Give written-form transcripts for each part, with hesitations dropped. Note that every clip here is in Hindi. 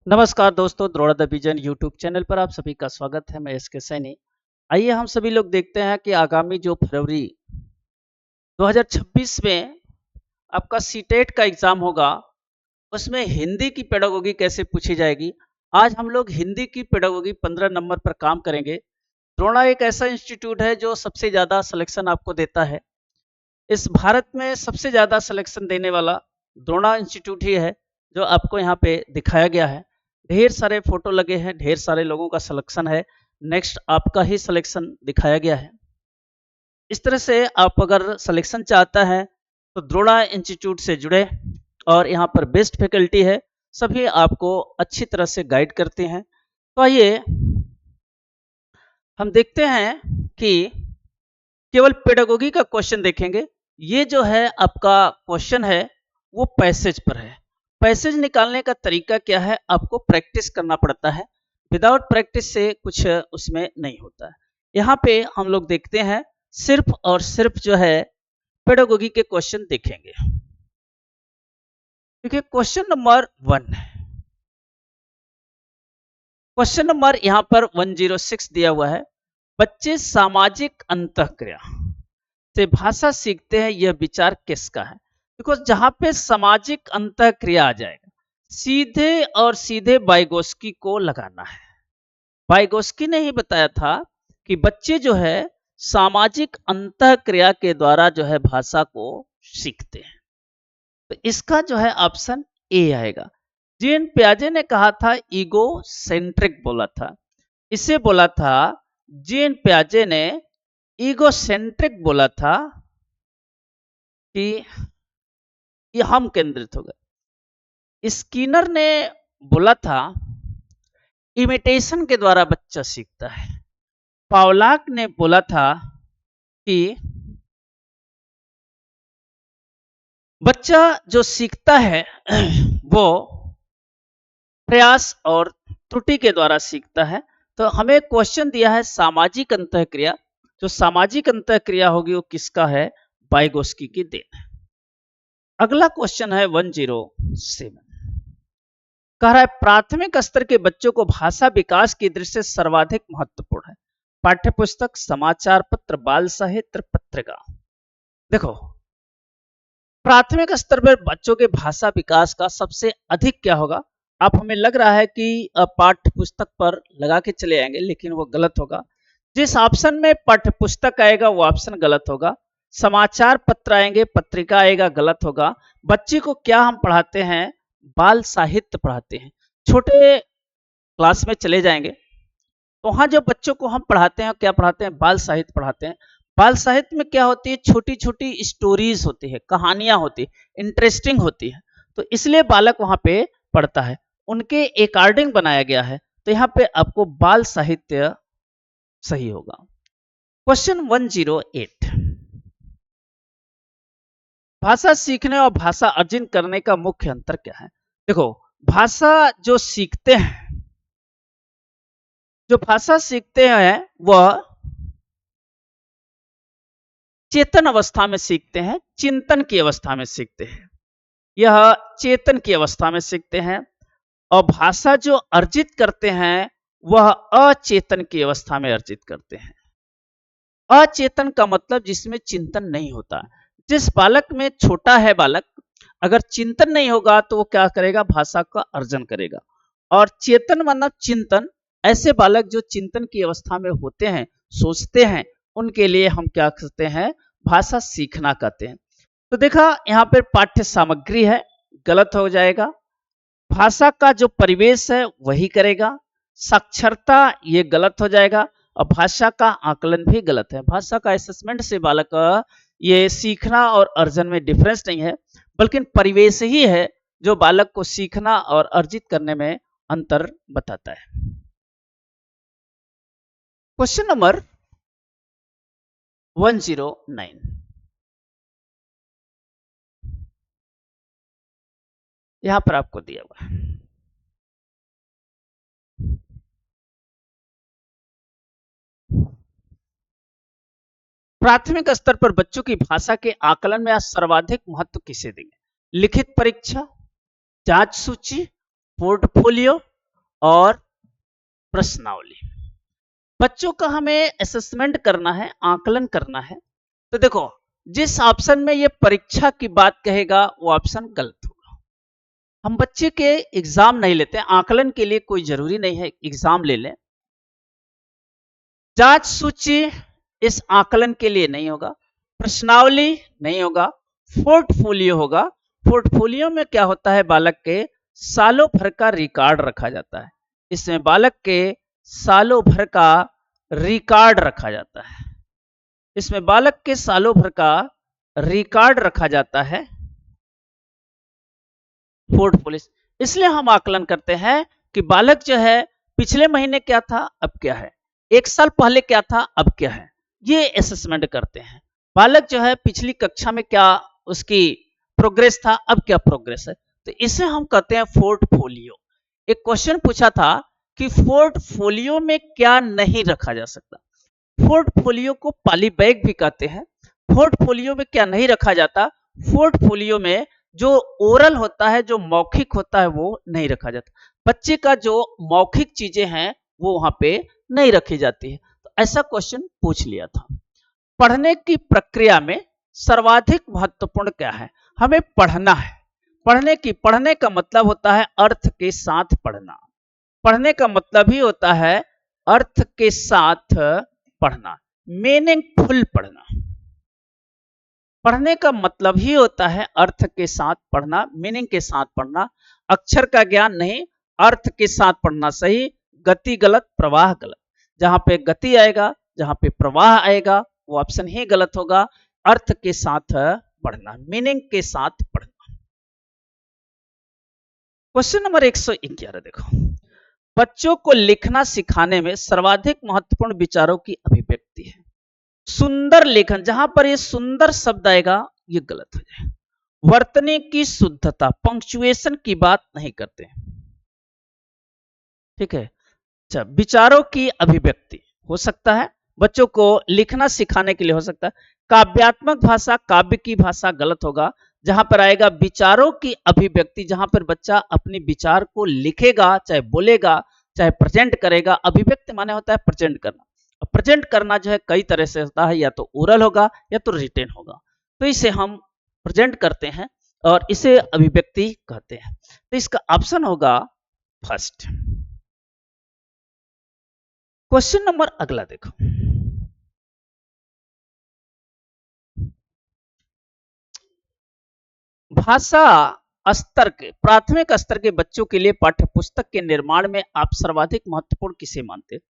नमस्कार दोस्तों, द्रोड़ा द विजन यूट्यूब चैनल पर आप सभी का स्वागत है। मैं एसके सैनी। आइए हम सभी लोग देखते हैं कि आगामी जो फरवरी 2026 में आपका सीटेट का एग्जाम होगा, उसमें हिंदी की पेडागोगी कैसे पूछी जाएगी। आज हम लोग हिंदी की पेडागोगी 15 नंबर पर काम करेंगे। द्रोणा एक ऐसा इंस्टीट्यूट है जो सबसे ज्यादा सिलेक्शन आपको देता है। इस भारत में सबसे ज्यादा सिलेक्शन देने वाला द्रोणा इंस्टीट्यूट ही है, जो आपको यहाँ पे दिखाया गया है। ढेर सारे फोटो लगे हैं, ढेर सारे लोगों का सिलेक्शन है। नेक्स्ट आपका ही सिलेक्शन दिखाया गया है। इस तरह से आप अगर सिलेक्शन चाहता है तो द्रोणा इंस्टीट्यूट से जुड़े, और यहाँ पर बेस्ट फैकल्टी है, सभी आपको अच्छी तरह से गाइड करते हैं। तो आइए हम देखते हैं कि केवल पेडागोगी का क्वेश्चन देखेंगे। ये जो है आपका क्वेश्चन है वो पैसेज पर है। पैसेज निकालने का तरीका क्या है, आपको प्रैक्टिस करना पड़ता है। विदाउट प्रैक्टिस से कुछ उसमें नहीं होता है। यहाँ पे हम लोग देखते हैं सिर्फ और सिर्फ जो है पेडागोगी के क्वेश्चन देखेंगे। देखिए क्वेश्चन नंबर 1, क्वेश्चन नंबर यहाँ पर 106 दिया हुआ है। बच्चे सामाजिक अंतःक्रिया से भाषा सीखते हैं, यह विचार किसका है। बिकॉज जहां पे सामाजिक अंतःक्रिया आ जाएगा, सीधे और सीधे वाइगोस्की को लगाना है। वाइगोस्की ने ही बताया था कि बच्चे जो है सामाजिक अंतःक्रिया के द्वारा जो है भाषा को सीखते हैं। तो इसका जो है ऑप्शन ए आएगा। जीन पियाजे ने कहा था ईगो सेंट्रिक बोला था, इसे बोला था जीन पियाजे ने ईगोसेंट्रिक बोला था कि ये हम केंद्रित हो गए। स्किनर ने बोला था इमिटेशन के द्वारा बच्चा सीखता है। पावलाक ने बोला था कि बच्चा जो सीखता है वो प्रयास और त्रुटि के द्वारा सीखता है। तो हमें क्वेश्चन दिया है सामाजिक अंतःक्रिया। जो सामाजिक अंतःक्रिया होगी वो किसका है, वाइगोस्की की देन है। अगला क्वेश्चन है 107, कह रहा है प्राथमिक स्तर के बच्चों को भाषा विकास की दृष्टि से सर्वाधिक महत्वपूर्ण है पाठ्यपुस्तक, समाचार पत्र, बाल साहित्य, पत्रिका। देखो प्राथमिक स्तर पर बच्चों के भाषा विकास का सबसे अधिक क्या होगा। आप हमें लग रहा है कि पाठ्य पुस्तक पर लगा के चले आएंगे, लेकिन वो गलत होगा। जिस ऑप्शन में पाठ्य पुस्तक आएगा वो ऑप्शन गलत होगा। समाचार पत्र आएंगे, पत्रिका आएगा, गलत होगा। बच्चे को क्या हम पढ़ाते हैं, बाल साहित्य पढ़ाते हैं। छोटे क्लास में चले जाएंगे तो वहां जो बच्चों को हम पढ़ाते हैं क्या पढ़ाते हैं, बाल साहित्य पढ़ाते हैं। बाल साहित्य में क्या होती है, छोटी छोटी स्टोरीज होती है, कहानियां होती है, इंटरेस्टिंग होती है। तो इसलिए बालक वहां पे पढ़ता है, उनके अकॉर्डिंग बनाया गया है। तो यहाँ पे आपको बाल साहित्य सही होगा। क्वेश्चन 108, भाषा सीखने और भाषा अर्जन करने का मुख्य अंतर क्या है। देखो भाषा जो सीखते हैं, जो भाषा सीखते हैं वह चेतन अवस्था में सीखते हैं, चिंतन की अवस्था में सीखते हैं। यह चेतन की अवस्था में सीखते हैं। और भाषा जो अर्जित करते हैं वह अचेतन की अवस्था में अर्जित करते हैं। अचेतन का मतलब जिसमें चिंतन नहीं होता। जिस बालक में छोटा है बालक, अगर चिंतन नहीं होगा तो वो क्या करेगा, भाषा का अर्जन करेगा। और चेतन मतलब चिंतन, ऐसे बालक जो चिंतन की अवस्था में होते हैं, सोचते हैं, उनके लिए हम क्या कहते हैं, भाषा सीखना कहते हैं। तो देखा यहाँ पर पाठ्य सामग्री है, गलत हो जाएगा। भाषा का जो परिवेश है वही करेगा। साक्षरता ये गलत हो जाएगा। और भाषा का आकलन भी गलत है। भाषा का असेसमेंट से बालक ये सीखना और अर्जन में डिफरेंस नहीं है, बल्कि परिवेश ही है जो बालक को सीखना और अर्जित करने में अंतर बताता है। क्वेश्चन नंबर 109, यहां पर आपको दिया हुआ है प्राथमिक स्तर पर बच्चों की भाषा के आकलन में सर्वाधिक महत्व किसे देंगे। लिखित परीक्षा, जांच सूची, पोर्टफोलियो, और प्रश्नावली। बच्चों का हमें असेसमेंट करना है, आकलन करना है। तो देखो, जिस ऑप्शन में ये परीक्षा की बात कहेगा वो ऑप्शन गलत होगा। हम बच्चे के एग्जाम नहीं लेते, आकलन के लिए कोई जरूरी नहीं है एग्जाम ले लें। जांच सूची इस आकलन के लिए नहीं होगा, प्रश्नावली नहीं होगा, पोर्टफोलियो होगा। पोर्टफोलियो में क्या होता है, बालक के सालों भर का रिकॉर्ड रखा जाता है। इसमें बालक के सालों भर का रिकॉर्ड रखा जाता है। इसमें बालक के सालों भर का रिकॉर्ड रखा जाता है, पोर्टफोलियो। इसलिए हम आकलन करते हैं कि बालक जो है पिछले महीने क्या था, अब क्या है, एक साल पहले क्या था, अब क्या है, ये असेसमेंट करते हैं। बालक जो है पिछली कक्षा में क्या उसकी प्रोग्रेस था, अब क्या प्रोग्रेस है, तो इसे हम कहते हैं पोर्टफोलियो। एक क्वेश्चन पूछा था कि पोर्टफोलियो में क्या नहीं रखा जा सकता। पोर्टफोलियो को पॉली बैग भी कहते हैं। पोर्टफोलियो में क्या नहीं रखा जाता, पोर्टफोलियो में जो ओरल होता है, जो मौखिक होता है, वो नहीं रखा जाता। बच्चे का जो मौखिक चीजें हैं वो वहां पे नहीं रखी जाती है। तो ऐसा क्वेश्चन पूछ लिया था। पढ़ने की प्रक्रिया में सर्वाधिक महत्वपूर्ण क्या है, हमें पढ़ना है। पढ़ने का मतलब होता है अर्थ के साथ पढ़ना। पढ़ने का मतलब ही होता है अर्थ के साथ पढ़ना, मीनिंगफुल पढ़ना। पढ़ने का मतलब ही होता है अर्थ के साथ पढ़ना, मीनिंग के साथ पढ़ना। अक्षर का ज्ञान नहीं, अर्थ के साथ पढ़ना सही, गति गलत, प्रवाह गलत। जहां पे गति आएगा, जहां पे प्रवाह आएगा, वो ऑप्शन ही गलत होगा। अर्थ के साथ पढ़ना, मीनिंग के साथ पढ़ना। क्वेश्चन नंबर 111 देखो, बच्चों को लिखना सिखाने में सर्वाधिक महत्वपूर्ण विचारों की अभिव्यक्ति है। सुंदर लेखन, जहां पर ये सुंदर शब्द आएगा ये गलत हो जाएगा। वर्तनी की शुद्धता, पंक्चुएशन की बात नहीं करते, ठीक है। अच्छा, विचारों की अभिव्यक्ति हो सकता है, बच्चों को लिखना सिखाने के लिए हो सकता है। काव्यात्मक भाषा, काव्य की भाषा गलत होगा। जहां पर आएगा विचारों की अभिव्यक्ति, जहां पर बच्चा अपने विचार को लिखेगा, चाहे बोलेगा, चाहे प्रेजेंट करेगा। अभिव्यक्ति माने होता है प्रेजेंट करना। प्रेजेंट करना जो है कई तरह से होता है, या तो ओरल होगा या तो रिटेन होगा। तो इसे हम प्रेजेंट करते हैं और इसे अभिव्यक्ति कहते हैं। तो इसका ऑप्शन होगा फर्स्ट। क्वेश्चन नंबर अगला देखो, भाषा स्तर के, प्राथमिक स्तर के बच्चों के लिए पाठ्य पुस्तक के निर्माण में आप सर्वाधिक महत्वपूर्ण किसे मानते हैं।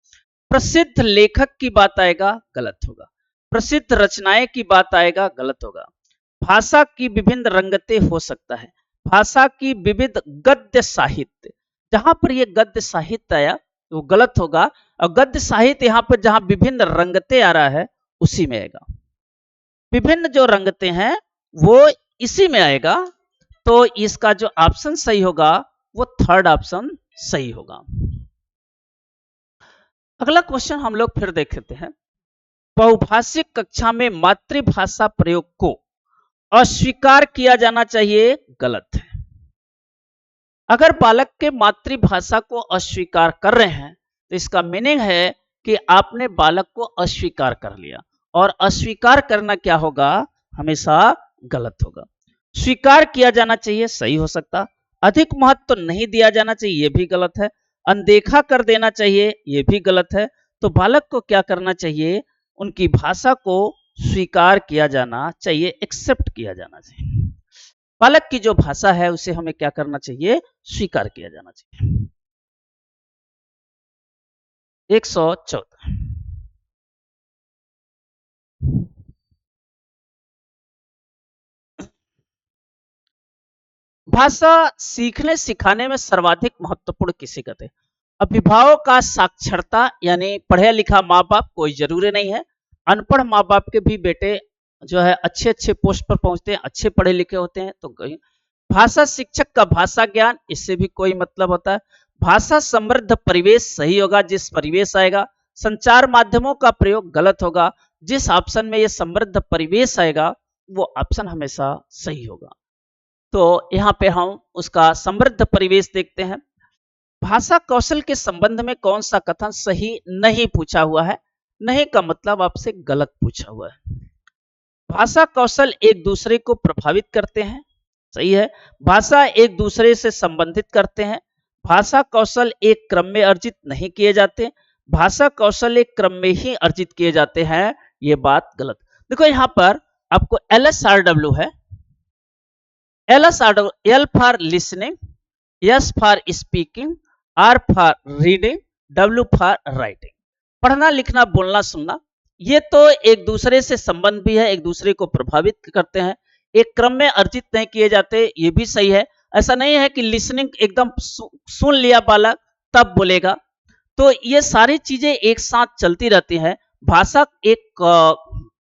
प्रसिद्ध लेखक की बात आएगा, गलत होगा। प्रसिद्ध रचनाएं की बात आएगा, गलत होगा। भाषा की विभिन्न रंगतें हो सकता है। भाषा की विविध गद्य साहित्य, जहां पर ये गद्य साहित्य आया वो गलत होगा। और गद्य साहित्य यहां पर जहां विभिन्न रंगतें आ रहा है उसी में आएगा। विभिन्न जो रंगतें हैं वो इसी में आएगा। तो इसका जो ऑप्शन सही होगा वो थर्ड ऑप्शन सही होगा। अगला क्वेश्चन हम लोग फिर देखते हैं। बहुभाषिक कक्षा में मातृभाषा प्रयोग को अस्वीकार किया जाना चाहिए, गलत है। अगर बालक के मातृभाषा को अस्वीकार कर रहे हैं तो इसका मीनिंग है कि आपने बालक को अस्वीकार कर लिया, और अस्वीकार करना क्या होगा, हमेशा गलत होगा। स्वीकार किया जाना चाहिए, सही हो सकता। अधिक महत्व तो नहीं दिया जाना चाहिए, यह भी गलत है। अनदेखा कर देना चाहिए, यह भी गलत है। तो बालक को क्या करना चाहिए, उनकी भाषा को स्वीकार किया जाना चाहिए, एक्सेप्ट किया जाना चाहिए। बालक की जो भाषा है उसे हमें क्या करना चाहिए, स्वीकार किया जाना चाहिए। 114, भाषा सीखने सिखाने में सर्वाधिक महत्वपूर्ण किसे कहते हैं। अभिभावक का साक्षरता, यानी पढ़े लिखा माँ बाप, कोई जरूरी नहीं है। अनपढ़ माँ बाप के भी बेटे जो है अच्छे अच्छे पोस्ट पर पहुंचते हैं, अच्छे पढ़े लिखे होते हैं। तो भाषा शिक्षक का भाषा ज्ञान, इससे भी कोई मतलब होता है। भाषा समृद्ध परिवेश, सही होगा, जिस परिवेश आएगा। संचार माध्यमों का प्रयोग, गलत होगा। जिस ऑप्शन में ये समृद्ध परिवेश आएगा वो ऑप्शन हमेशा सही होगा। तो यहाँ पे हम उसका समृद्ध परिवेश देखते हैं। भाषा कौशल के संबंध में कौन सा कथन सही नहीं पूछा हुआ है? नहीं का मतलब आपसे गलत पूछा हुआ है। भाषा कौशल एक दूसरे को प्रभावित करते हैं, सही है। भाषा एक दूसरे से संबंधित करते हैं। भाषा कौशल एक क्रम में अर्जित नहीं किए जाते। भाषा कौशल एक क्रम में ही अर्जित किए जाते हैं, ये बात गलत। देखो यहां पर आपको LSRW है। LSRW, L for listening, S for speaking, R for reading, W for writing. पढ़ना, लिखना, बोलना, सुनना, ये तो एक दूसरे से संबंध भी है, एक दूसरे को प्रभावित करते हैं, एक क्रम में अर्जित नहीं किए जाते, ये भी सही है। ऐसा नहीं है कि लिसनिंग एकदम सुन लिया बालक तब बोलेगा, तो ये सारी चीजें एक साथ चलती रहती हैं। भाषा एक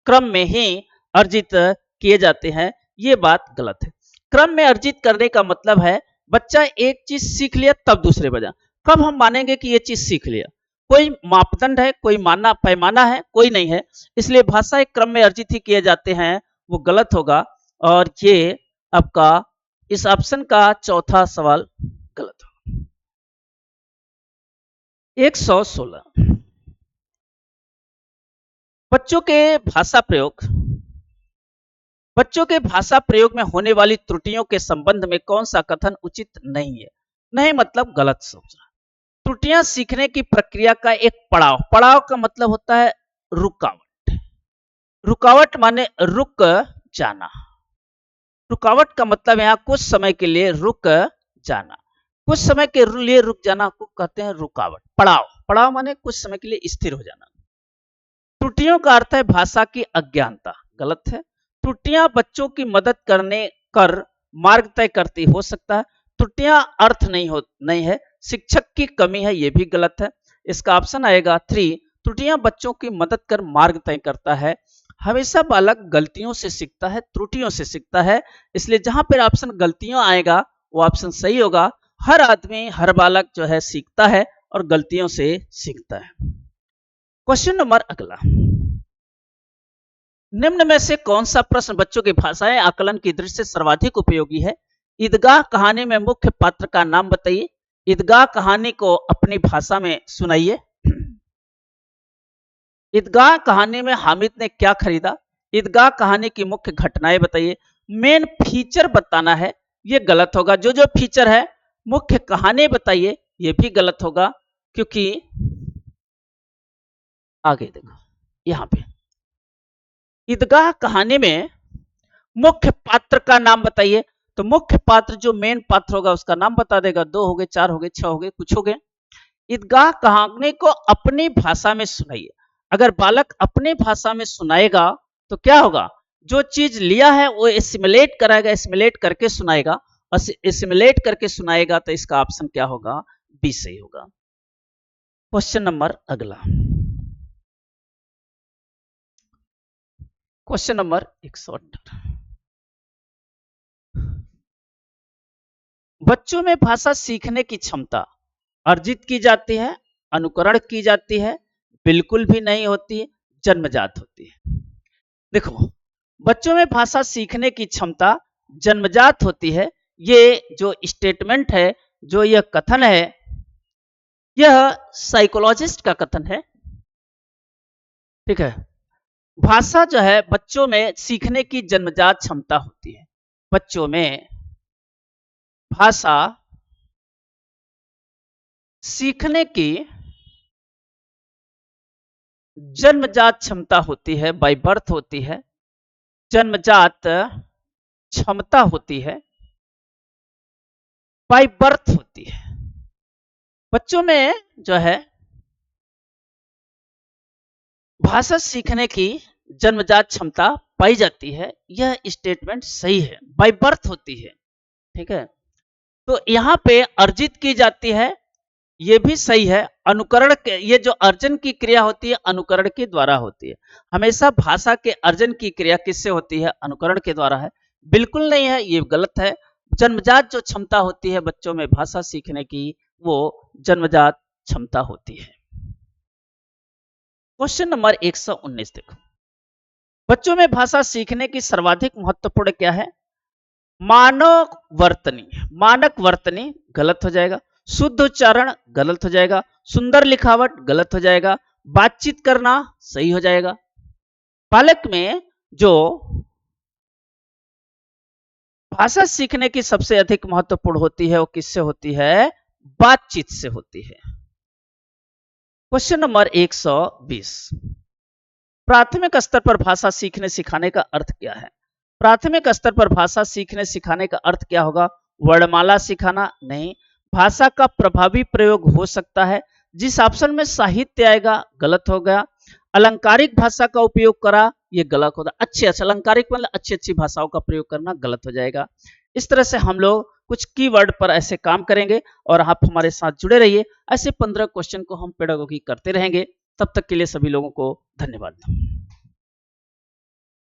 क्रम में ही अर्जित किए जाते हैं, ये बात गलत है। क्रम में अर्जित करने का मतलब है बच्चा एक चीज सीख लिया तब दूसरे बजा। कब हम मानेंगे कि ये चीज सीख लिया? कोई मापदंड है, कोई माना पैमाना है? कोई नहीं है। इसलिए भाषा एक क्रम में अर्जित ही किए जाते हैं, वो गलत होगा। और ये आपका इस ऑप्शन का चौथा सवाल गलत होगा। 116 बच्चों के भाषा प्रयोग में होने वाली त्रुटियों के संबंध में कौन सा कथन उचित नहीं है? नहीं मतलब गलत सोचना। त्रुटियां सीखने की प्रक्रिया का एक पड़ाव, पड़ाव का मतलब होता है रुकावट। रुकावट माने रुक जाना। रुकावट का मतलब यहां कुछ समय के लिए रुक जाना, कुछ समय के लिए रुक जाना को कहते हैं रुकावट। पड़ाव, पड़ाव माने कुछ समय के लिए स्थिर हो जाना। त्रुटियों का अर्थ है भाषा की अज्ञानता, गलत है। त्रुटियां बच्चों की मदद करने कर मार्ग तय करती, हो सकता है। त्रुटियां अर्थ नहीं है, शिक्षक की कमी है, यह भी गलत है। इसका ऑप्शन आएगा 3, त्रुटियां बच्चों की मदद कर मार्ग तय करता है। हमेशा बालक गलतियों से सीखता है, त्रुटियों से सीखता है, इसलिए जहां पर ऑप्शन गलतियों आएगा वो ऑप्शन सही होगा। हर आदमी, हर बालक जो है सीखता है और गलतियों से सीखता है। क्वेश्चन नंबर अगला, निम्न में से कौन सा प्रश्न बच्चों की भाषाएं आकलन की दृष्टि से सर्वाधिक उपयोगी है? ईदगाह कहानी में मुख्य पात्र का नाम बताइए। ईदगाह कहानी को अपनी भाषा में सुनाइए। ईदगाह कहानी में हामिद ने क्या खरीदा? ईदगाह कहानी की मुख्य घटनाएं बताइए। मेन फीचर बताना है, यह गलत होगा। जो जो फीचर है, मुख्य कहानी बताइए, यह भी गलत होगा, क्योंकि आगे देखो यहां पे ईदगाह कहानी में मुख्य पात्र का नाम बताइए, तो मुख्य पात्र जो मेन पात्र होगा उसका नाम बता देगा। 2 हो गए, 4 हो गए, 6 हो गए, कुछ हो गए। ईदगाह कहानी को अपनी भाषा में सुनाइए। अगर बालक अपनी भाषा में सुनाएगा तो क्या होगा? जो चीज लिया है वो एसिमुलेट कराएगा, एसिमुलेट करके सुनाएगा, और एसिमुलेट करके सुनाएगा, तो इसका ऑप्शन क्या होगा? बी सही होगा। क्वेश्चन नंबर अगला, क्वेश्चन नंबर 118, बच्चों में भाषा सीखने की क्षमता अर्जित की जाती है, अनुकरण की जाती है, बिल्कुल भी नहीं होती, जन्मजात होती है। देखो, बच्चों में भाषा सीखने की क्षमता जन्मजात होती है। ये जो स्टेटमेंट है, जो यह कथन है, यह साइकोलॉजिस्ट का कथन है, ठीक है। भाषा जो है बच्चों में सीखने की जन्मजात क्षमता होती है। बच्चों में भाषा सीखने की जन्मजात क्षमता होती है, बाय बर्थ होती है, जन्मजात क्षमता होती है, बाय बर्थ होती है। बच्चों में जो है भाषा सीखने की जन्मजात क्षमता पाई जाती है, यह स्टेटमेंट सही है, बाय बर्थ होती है, ठीक है। तो यहां पे अर्जित की जाती है, यह भी सही है। अनुकरण के, ये जो अर्जन की क्रिया होती है अनुकरण के द्वारा होती है। हमेशा भाषा के अर्जन की क्रिया किससे होती है? अनुकरण के द्वारा है, बिल्कुल नहीं है, ये गलत है। जन्मजात जो क्षमता होती है बच्चों में भाषा सीखने की, वो जन्मजात क्षमता होती है। क्वेश्चन नंबर 119 देखो, बच्चों में भाषा सीखने की सर्वाधिक महत्वपूर्ण क्या है? मानक वर्तनी, मानक वर्तनी गलत हो जाएगा। शुद्ध उच्चारण गलत हो जाएगा, सुंदर लिखावट गलत हो जाएगा, बातचीत करना सही हो जाएगा। बालक में जो भाषा सीखने की सबसे अधिक महत्वपूर्ण होती है वो किससे होती है? बातचीत से होती है। क्वेश्चन नंबर 120, प्राथमिक स्तर पर भाषा सीखने सिखाने का अर्थ क्या है? प्राथमिक स्तर पर भाषा सीखने सिखाने का अर्थ क्या होगा? वर्णमाला सिखाना नहीं, भाषा का प्रभावी प्रयोग हो सकता है। जिस ऑप्शन में साहित्य आएगा गलत हो गया। अलंकारिक भाषा का उपयोग करा, ये गलत होगा। अच्छे अलंकारिक मतलब अच्छी अच्छी भाषाओं का प्रयोग करना गलत हो जाएगा। इस तरह से हम लोग कुछ कीवर्ड पर ऐसे काम करेंगे और आप हमारे साथ जुड़े रहिए। ऐसे 15 क्वेश्चन को हम पेडागोगी करते रहेंगे। तब तक के लिए सभी लोगों को धन्यवाद।